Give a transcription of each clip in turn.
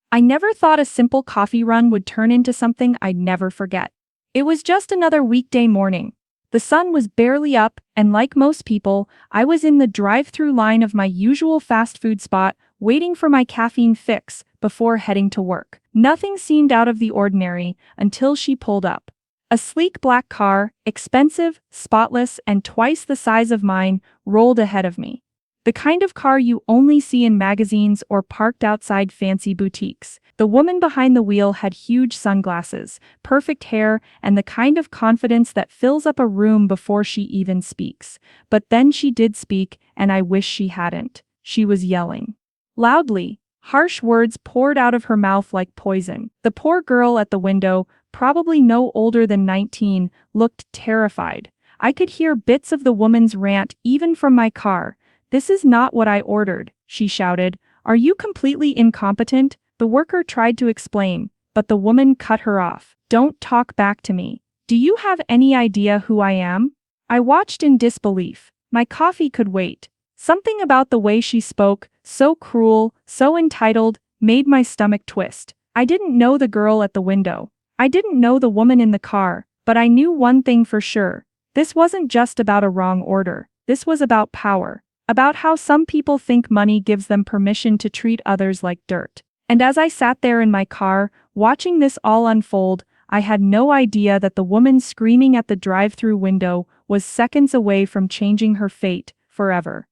I never thought a simple coffee run would turn into something I'd never forget. It was just another weekday morning. The sun was barely up, and like most people, I was in the drive-through line of my usual fast food spot, waiting for my caffeine fix before heading to work. Nothing seemed out of the ordinary until she pulled up. A sleek black car, expensive, spotless, and twice the size of mine, rolled ahead of me. The kind of car you only see in magazines or parked outside fancy boutiques. The woman behind the wheel had huge sunglasses, perfect hair, and the kind of confidence that fills up a room before she even speaks. But then she did speak, and I wish she hadn't. She was yelling loudly. Harsh words poured out of her mouth like poison. The poor girl at the window, probably no older than 19, looked terrified. I could hear bits of the woman's rant even from my car. "This is not what I ordered," she shouted. "Are you completely incompetent?" The worker tried to explain, but the woman cut her off. "Don't talk back to me. Do you have any idea who I am?" I watched in disbelief. My coffee could wait. Something about the way she spoke, so cruel, so entitled, made my stomach twist. I didn't know the girl at the window. I didn't know the woman in the car, but I knew one thing for sure. This wasn't just about a wrong order. This was about power. About how some people think money gives them permission to treat others like dirt. And as I sat there in my car, watching this all unfold, I had no idea that the woman screaming at the drive-through window was seconds away from changing her fate forever.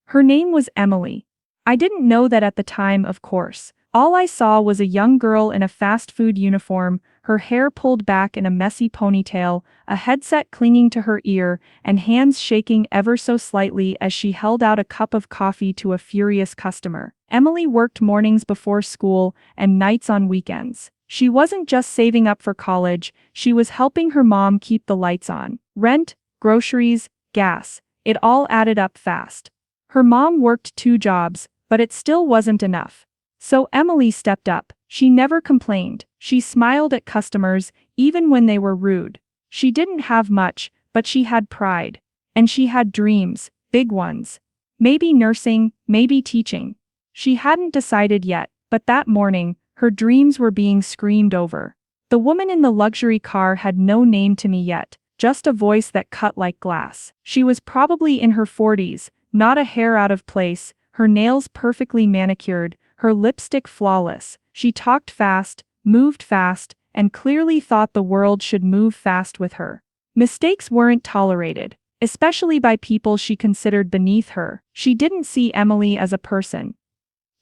Her name was Emily. I didn't know that at the time, of course. All I saw was a young girl in a fast food uniform, her hair pulled back in a messy ponytail, a headset clinging to her ear, and hands shaking ever so slightly as she held out a cup of coffee to a furious customer. Emily worked mornings before school and nights on weekends. She wasn't just saving up for college, she was helping her mom keep the lights on. Rent, groceries, gas, it all added up fast. Her mom worked 2 jobs, but it still wasn't enough. So Emily stepped up. She never complained. She smiled at customers, even when they were rude. She didn't have much, but she had pride. And she had dreams, big ones. Maybe nursing, maybe teaching. She hadn't decided yet, but that morning, her dreams were being screamed over. The woman in the luxury car had no name to me yet, just a voice that cut like glass. She was probably in her 40s, not a hair out of place, her nails perfectly manicured, her lipstick flawless. She talked fast, moved fast, and clearly thought the world should move fast with her. Mistakes weren't tolerated, especially by people she considered beneath her. She didn't see Emily as a person,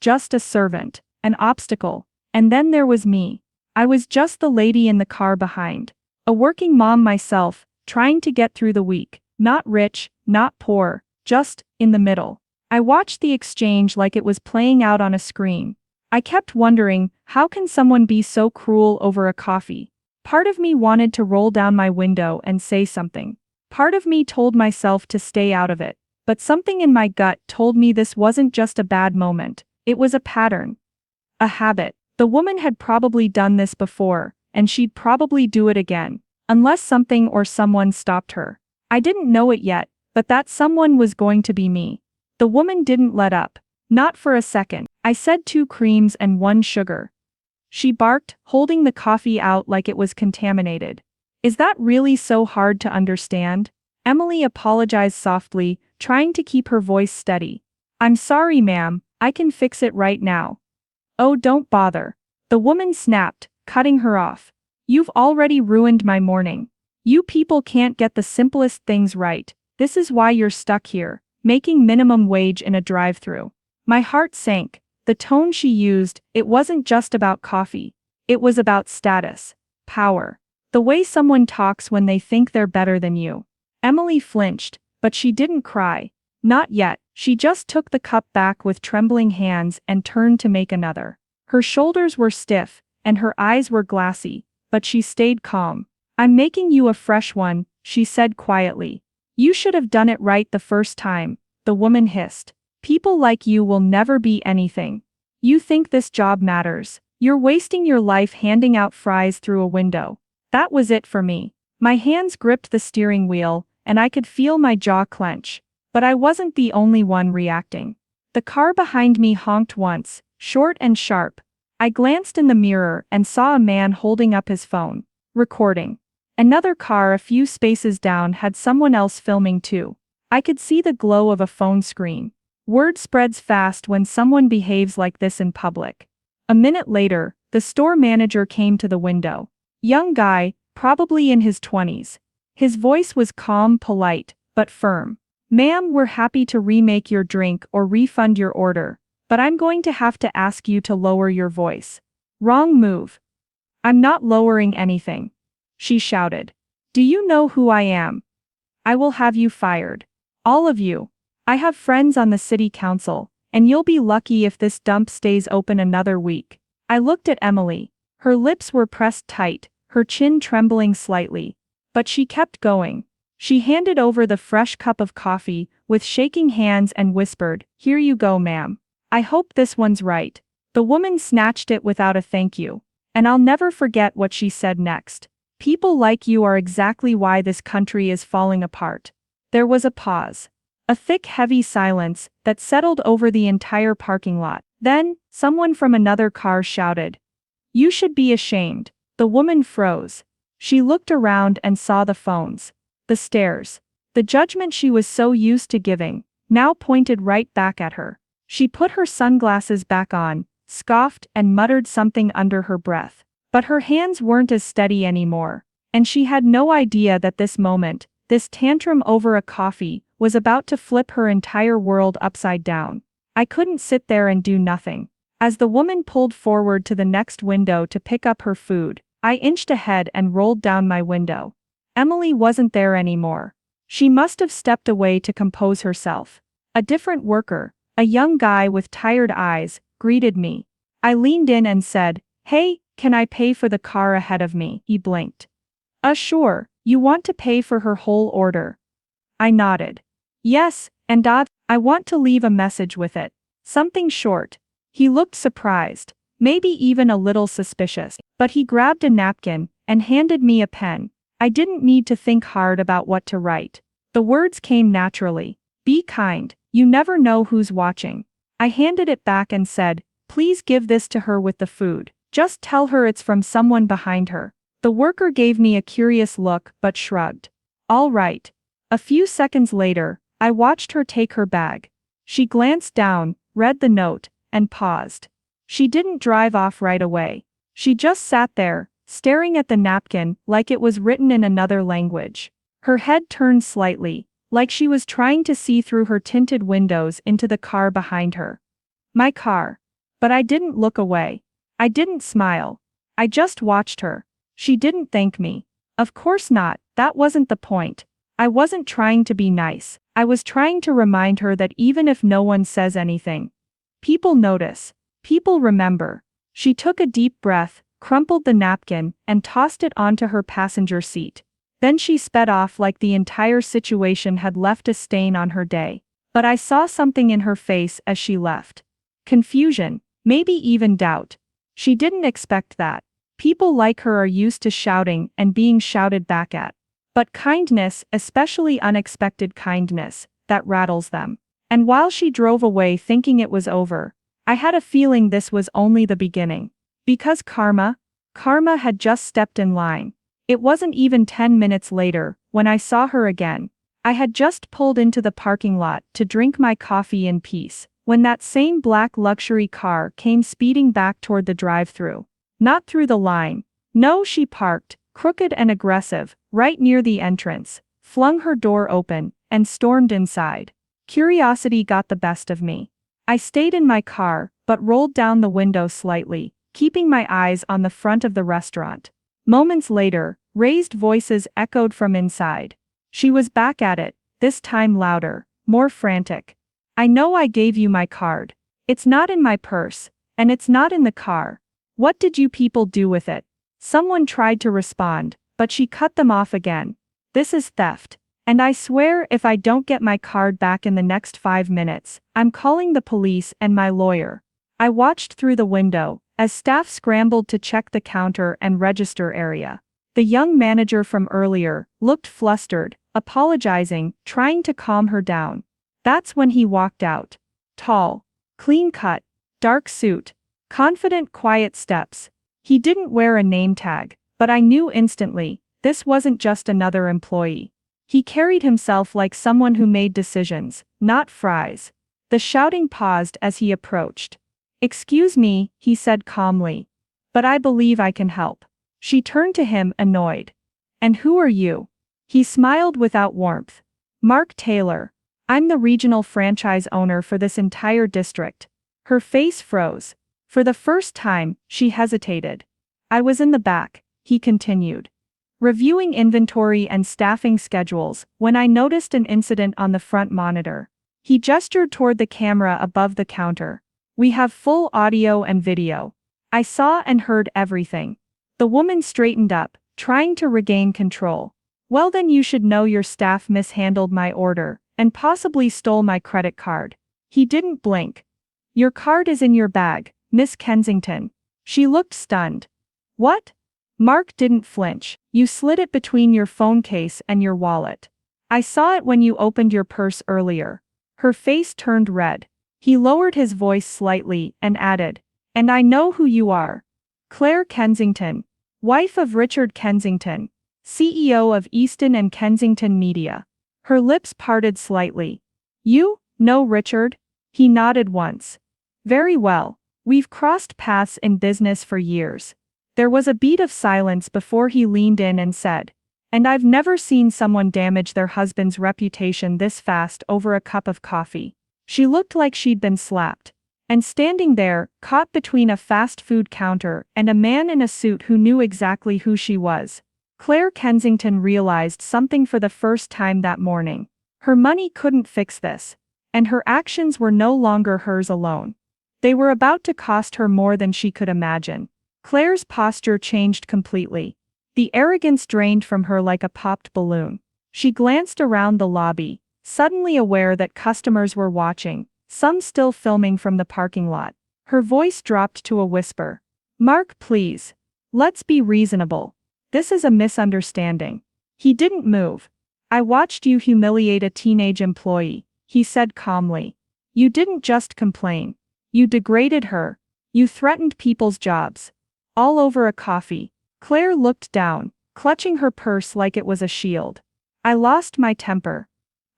just a servant, an obstacle. And then there was me. I was just the lady in the car behind. A working mom myself, trying to get through the week. Not rich, not poor, just in the middle. I watched the exchange like it was playing out on a screen. I kept wondering, how can someone be so cruel over a coffee? Part of me wanted to roll down my window and say something. Part of me told myself to stay out of it. But something in my gut told me this wasn't just a bad moment. It was a pattern. A habit. The woman had probably done this before, and she'd probably do it again, unless something or someone stopped her. I didn't know it yet, but that someone was going to be me. The woman didn't let up. Not for a second. I said 2 creams and 1 sugar. She barked, holding the coffee out like it was contaminated. Is that really so hard to understand? Emily apologized softly, trying to keep her voice steady. I'm sorry, ma'am, I can fix it right now. Oh, don't bother. The woman snapped, cutting her off. You've already ruined my morning. You people can't get the simplest things right. This is why you're stuck here, making minimum wage in a drive-thru. My heart sank. The tone she used, it wasn't just about coffee. It was about status, power. The way someone talks when they think they're better than you. Emily flinched, but she didn't cry. Not yet. She just took the cup back with trembling hands and turned to make another. Her shoulders were stiff, and her eyes were glassy, but she stayed calm. I'm making you a fresh one, she said quietly. You should have done it right the first time, the woman hissed. People like you will never be anything. You think this job matters. You're wasting your life handing out fries through a window. That was it for me. My hands gripped the steering wheel, and I could feel my jaw clench. But I wasn't the only one reacting. The car behind me honked once, short and sharp. I glanced in the mirror and saw a man holding up his phone, recording. Another car a few spaces down had someone else filming too. I could see the glow of a phone screen. Word spreads fast when someone behaves like this in public. A minute later, the store manager came to the window. Young guy, probably in his 20s. His voice was calm, polite, but firm. "Ma'am, we're happy to remake your drink or refund your order, but I'm going to have to ask you to lower your voice." "Wrong move." "I'm not lowering anything," she shouted. "Do you know who I am? I will have you fired. All of you. I have friends on the city council, and you'll be lucky if this dump stays open another week." I looked at Emily. Her lips were pressed tight, her chin trembling slightly. But she kept going. She handed over the fresh cup of coffee, with shaking hands and whispered, "Here you go, ma'am. I hope this one's right." The woman snatched it without a thank you. And I'll never forget what she said next. "People like you are exactly why this country is falling apart." There was a pause. A thick, heavy silence that settled over the entire parking lot. Then, someone from another car shouted, "You should be ashamed." The woman froze. She looked around and saw the phones, the stares. The judgment she was so used to giving, now pointed right back at her. She put her sunglasses back on, scoffed and muttered something under her breath. But her hands weren't as steady anymore, and she had no idea that this moment, this tantrum over a coffee, was about to flip her entire world upside down. I couldn't sit there and do nothing. As the woman pulled forward to the next window to pick up her food, I inched ahead and rolled down my window. Emily wasn't there anymore. She must have stepped away to compose herself. A different worker, a young guy with tired eyes, greeted me. I leaned in and said, "Hey, can I pay for the car ahead of me?" He blinked. Sure, you want to pay for her whole order?" I nodded. "Yes, and I want to leave a message with it. Something short." He looked surprised, maybe even a little suspicious, but he grabbed a napkin and handed me a pen. I didn't need to think hard about what to write. The words came naturally. "Be kind, you never know who's watching." I handed it back and said, "Please give this to her with the food. Just tell her it's from someone behind her." The worker gave me a curious look but shrugged. "All right." A few seconds later, I watched her take her bag. She glanced down, read the note, and paused. She didn't drive off right away. She just sat there, staring at the napkin like it was written in another language. Her head turned slightly, like she was trying to see through her tinted windows into the car behind her. My car. But I didn't look away. I didn't smile. I just watched her. She didn't thank me. Of course not, that wasn't the point. I wasn't trying to be nice. I was trying to remind her that even if no one says anything, people notice. People remember. She took a deep breath, crumpled the napkin, and tossed it onto her passenger seat. Then she sped off like the entire situation had left a stain on her day. But I saw something in her face as she left. Confusion, maybe even doubt. She didn't expect that. People like her are used to shouting and being shouted back at. But kindness, especially unexpected kindness, that rattles them. And while she drove away thinking it was over, I had a feeling this was only the beginning. Because karma had just stepped in line. It wasn't even 10 minutes later, when I saw her again. I had just pulled into the parking lot to drink my coffee in peace, when that same black luxury car came speeding back toward the drive-thru. Not through the line. No, she parked, crooked and aggressive, right near the entrance, flung her door open, and stormed inside. Curiosity got the best of me. I stayed in my car, but rolled down the window slightly, keeping my eyes on the front of the restaurant. Moments later, raised voices echoed from inside. She was back at it, this time louder, more frantic. "I know I gave you my card. It's not in my purse, and it's not in the car. What did you people do with it?" Someone tried to respond, but she cut them off again. "This is theft. And I swear if I don't get my card back in the next 5 minutes, I'm calling the police and my lawyer." I watched through the window, as staff scrambled to check the counter and register area. The young manager from earlier looked flustered, apologizing, trying to calm her down. That's when he walked out. Tall, clean-cut, dark suit, Confident, quiet steps. He didn't wear a name tag, but I knew instantly, this wasn't just another employee. He carried himself like someone who made decisions, not fries. The shouting paused as he approached. "Excuse me," he said calmly. "But I believe I can help." She turned to him, annoyed. "And who are you?" He smiled without warmth. "Mark Taylor. I'm the regional franchise owner for this entire district." Her face froze. For the first time, she hesitated. "I was in the back," he continued, reviewing inventory and staffing schedules, when I noticed an incident on the front monitor. He gestured toward the camera above the counter. "We have full audio and video. I saw and heard everything." The woman straightened up, trying to regain control. "Well, then you should know your staff mishandled my order, and possibly stole my credit card." He didn't blink. "Your card is in your bag, Miss Kensington." She looked stunned. "What?" Mark didn't flinch. "You slid it between your phone case and your wallet. I saw it when you opened your purse earlier." Her face turned red. He lowered his voice slightly and added, "And I know who you are. Claire Kensington, wife of Richard Kensington, CEO of Easton and Kensington Media." Her lips parted slightly. "You know Richard?" He nodded once. "Very well. We've crossed paths in business for years." There was a beat of silence before he leaned in and said, "And I've never seen someone damage their husband's reputation this fast over a cup of coffee." She looked like she'd been slapped. And standing there, caught between a fast food counter and a man in a suit who knew exactly who she was, Claire Kensington realized something for the first time that morning. Her money couldn't fix this. And her actions were no longer hers alone. They were about to cost her more than she could imagine. Claire's posture changed completely. The arrogance drained from her like a popped balloon. She glanced around the lobby, suddenly aware that customers were watching, some still filming from the parking lot. Her voice dropped to a whisper. "Mark, please. Let's be reasonable. This is a misunderstanding." He didn't move. "I watched you humiliate a teenage employee," he said calmly. "You didn't just complain. You degraded her. You threatened people's jobs. All over a coffee." Claire looked down, clutching her purse like it was a shield. "I lost my temper.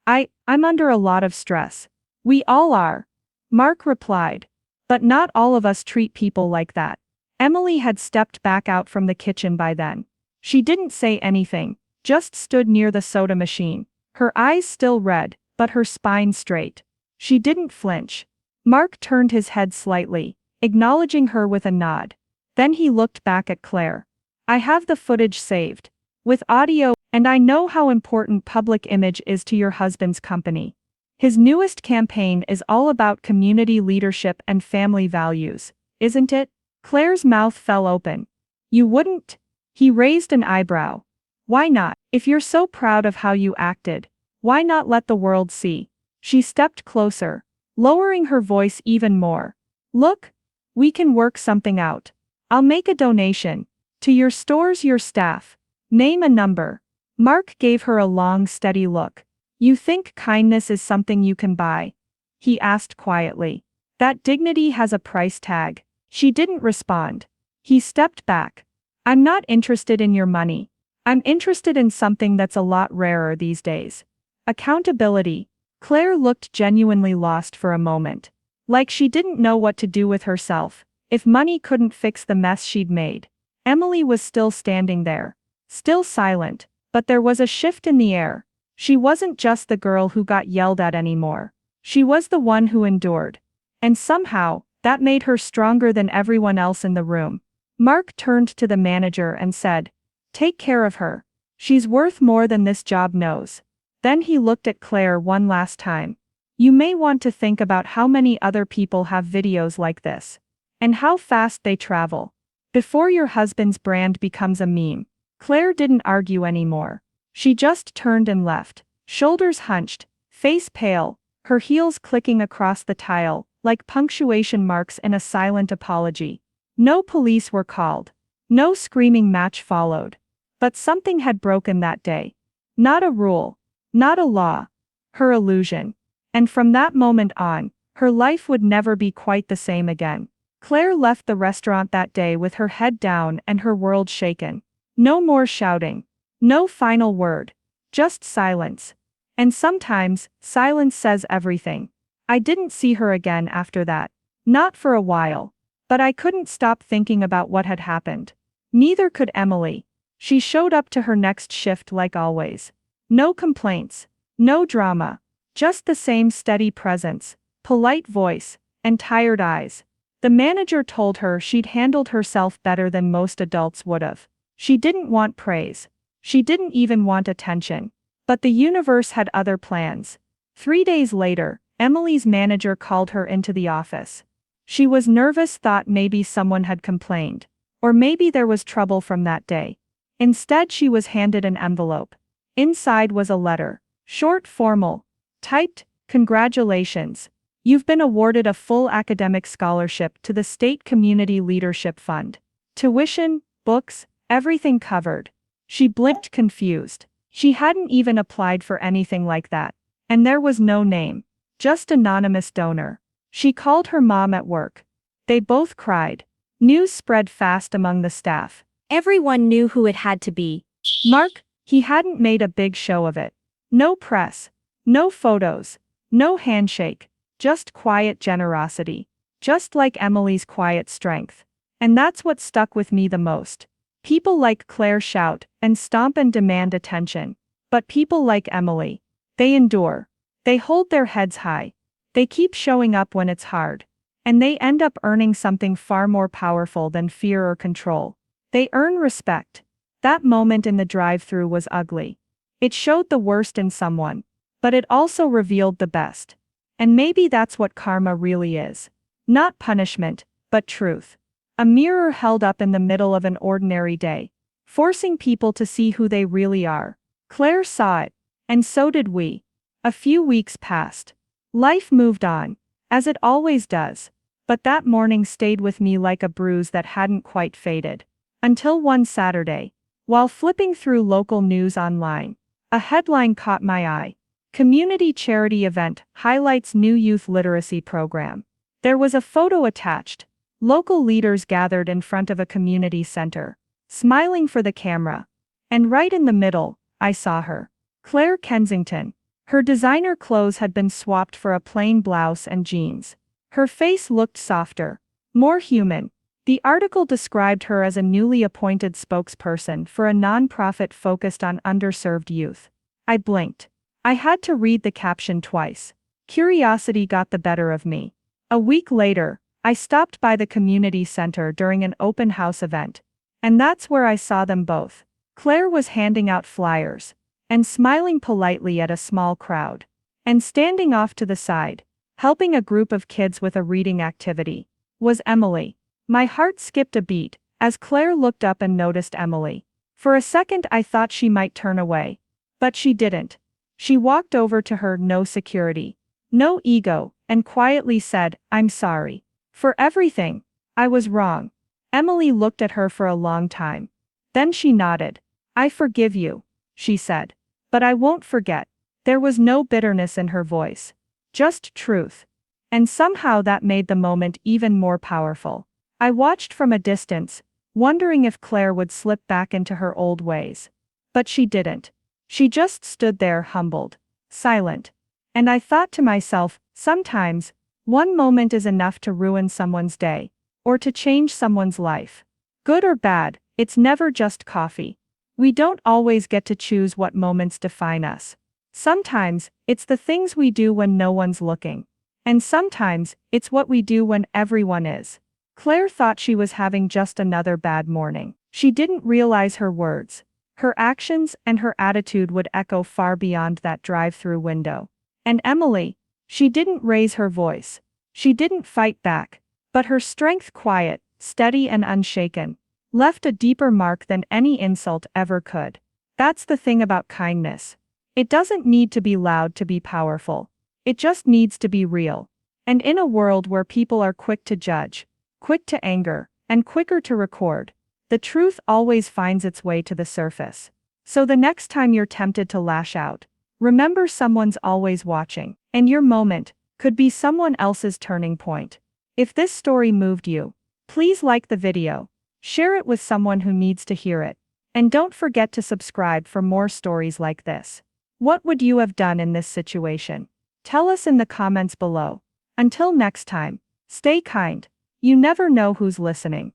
I'm under a lot of stress." "We all are," Mark replied. "But not all of us treat people like that." Emily had stepped back out from the kitchen by then. She didn't say anything, just stood near the soda machine, her eyes still red, but her spine straight. She didn't flinch. Mark turned his head slightly, acknowledging her with a nod. Then he looked back at Claire. "I have the footage saved, with audio, and I know how important public image is to your husband's company. His newest campaign is all about community leadership and family values, isn't it?" Claire's mouth fell open. "You wouldn't?" He raised an eyebrow. "Why not? If you're so proud of how you acted, why not let the world see?" She stepped closer, lowering her voice even more. "Look, we can work something out. I'll make a donation. To your stores, your staff. Name a number." Mark gave her a long, steady look. "You think kindness is something you can buy?" he asked quietly. "That dignity has a price tag." She didn't respond. He stepped back. "I'm not interested in your money. I'm interested in something that's a lot rarer these days. Accountability." Claire looked genuinely lost for a moment. Like she didn't know what to do with herself, if money couldn't fix the mess she'd made. Emily was still standing there. Still silent, but there was a shift in the air. She wasn't just the girl who got yelled at anymore. She was the one who endured. And somehow, that made her stronger than everyone else in the room. Mark turned to the manager and said, "Take care of her. She's worth more than this job knows." Then he looked at Claire one last time. "You may want to think about how many other people have videos like this. And how fast they travel. Before your husband's brand becomes a meme." Claire didn't argue anymore. She just turned and left, shoulders hunched, face pale, her heels clicking across the tile, like punctuation marks in a silent apology. No police were called. No screaming match followed. But something had broken that day. Not a rule. Not a law. Her illusion. And from that moment on, her life would never be quite the same again. Claire left the restaurant that day with her head down and her world shaken. No more shouting. No final word. Just silence. And sometimes, silence says everything. I didn't see her again after that. Not for a while. But I couldn't stop thinking about what had happened. Neither could Emily. She showed up to her next shift like always. No complaints. No drama. Just the same steady presence, polite voice, and tired eyes. The manager told her she'd handled herself better than most adults would've. She didn't want praise. She didn't even want attention. But the universe had other plans. 3 days later, Emily's manager called her into the office. She was nervous, thought maybe someone had complained. Or maybe there was trouble from that day. Instead, she was handed an envelope. Inside was a letter. Short, formal. Typed, "Congratulations. You've been awarded a full academic scholarship to the State Community Leadership Fund. Tuition, books, everything covered." She blinked, confused. She hadn't even applied for anything like that. And there was no name. Just anonymous donor. She called her mom at work. They both cried. News spread fast among the staff. Everyone knew who it had to be. Mark. He hadn't made a big show of it. No press. No photos. No handshake. Just quiet generosity. Just like Emily's quiet strength. And that's what stuck with me the most. People like Claire shout and stomp and demand attention. But people like Emily, they endure. They hold their heads high. They keep showing up when it's hard. And they end up earning something far more powerful than fear or control. They earn respect. That moment in the drive-thru was ugly. It showed the worst in someone. But it also revealed the best. And maybe that's what karma really is. Not punishment, but truth. A mirror held up in the middle of an ordinary day, forcing people to see who they really are. Claire saw it, and so did we. A few weeks passed. Life moved on, as it always does. But that morning stayed with me like a bruise that hadn't quite faded. Until one Saturday, while flipping through local news online, a headline caught my eye. Community charity event highlights new youth literacy program. There was a photo attached. Local leaders gathered in front of a community center, smiling for the camera. And right in the middle, I saw her. Claire Kensington. Her designer clothes had been swapped for a plain blouse and jeans. Her face looked softer, more human. The article described her as a newly appointed spokesperson for a nonprofit focused on underserved youth. I blinked. I had to read the caption twice. Curiosity got the better of me. A week later, I stopped by the community center during an open house event. And that's where I saw them both. Claire was handing out flyers and smiling politely at a small crowd. And standing off to the side, helping a group of kids with a reading activity, was Emily. My heart skipped a beat as Claire looked up and noticed Emily. For a second I thought she might turn away. But she didn't. She walked over to her, no security, no ego, and quietly said, "I'm sorry. For everything. I was wrong." Emily looked at her for a long time. Then she nodded. "I forgive you," she said. "But I won't forget." There was no bitterness in her voice. Just truth. And somehow that made the moment even more powerful. I watched from a distance, wondering if Claire would slip back into her old ways. But she didn't. She just stood there, humbled, silent. And I thought to myself, sometimes, one moment is enough to ruin someone's day, or to change someone's life. Good or bad, it's never just coffee. We don't always get to choose what moments define us. Sometimes, it's the things we do when no one's looking. And sometimes, it's what we do when everyone is. Claire thought she was having just another bad morning. She didn't realize her words, her actions, and her attitude would echo far beyond that drive-through window. And Emily, she didn't raise her voice. She didn't fight back. But her strength, quiet, steady, and unshaken, left a deeper mark than any insult ever could. That's the thing about kindness. It doesn't need to be loud to be powerful. It just needs to be real. And in a world where people are quick to judge, quick to anger, and quicker to record, the truth always finds its way to the surface. So the next time you're tempted to lash out, remember someone's always watching, and your moment could be someone else's turning point. If this story moved you, please like the video, share it with someone who needs to hear it, and don't forget to subscribe for more stories like this. What would you have done in this situation? Tell us in the comments below. Until next time, stay kind. You never know who's listening.